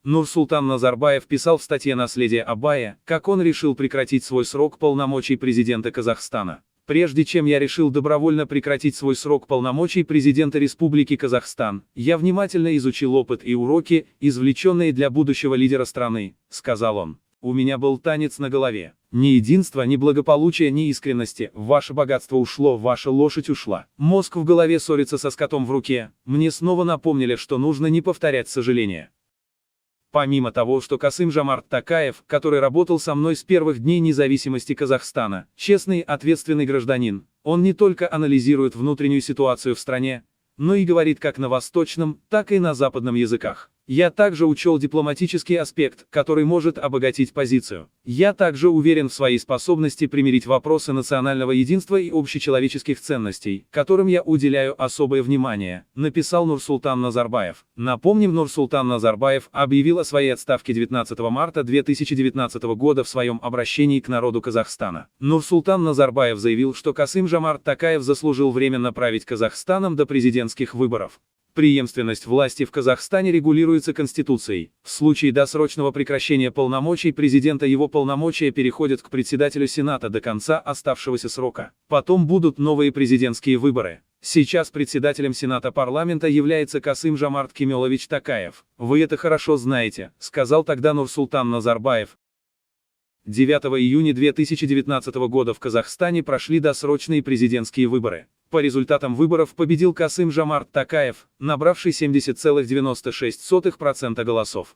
Нурсултан Назарбаев писал в статье «Наследие Абая», как он решил прекратить свой срок полномочий президента Казахстана. Прежде чем я решил добровольно прекратить свой срок полномочий президента Республики Казахстан, я внимательно изучил опыт и уроки, извлеченные для будущего лидера страны, сказал он. У меня был танец на голове. Ни единства, ни благополучия, ни искренности. Ваше богатство ушло, ваша лошадь ушла. Мозг в голове ссорится со скотом в руке. Мне снова напомнили, что нужно не повторять сожаления. Помимо того, что Касым-Жомарт Токаев, который работал со мной с первых дней независимости Казахстана, честный, ответственный гражданин, он не только анализирует внутреннюю ситуацию в стране, но и говорит как на восточном, так и на западном языках. Я также учел дипломатический аспект, который может обогатить позицию. Я также уверен в своей способности примирить вопросы национального единства и общечеловеческих ценностей, которым я уделяю особое внимание, написал Нурсултан Назарбаев. Напомним, Нурсултан Назарбаев объявил о своей отставке 19 марта 2019 года в своем обращении к народу Казахстана. Нурсултан Назарбаев заявил, что Касым-Жомарт Токаев заслужил временно править Казахстаном до президентских выборов. Преемственность власти в Казахстане регулируется Конституцией. В случае досрочного прекращения полномочий президента его полномочия переходят к председателю Сената до конца оставшегося срока. Потом будут новые президентские выборы. Сейчас председателем Сената парламента является Касым-Жомарт Кемелович Токаев. Вы это хорошо знаете, сказал тогда Нурсултан Назарбаев. 9 июня 2019 года в Казахстане прошли досрочные президентские выборы. По результатам выборов победил Касым-Жомарт Токаев, набравший 70,96% голосов.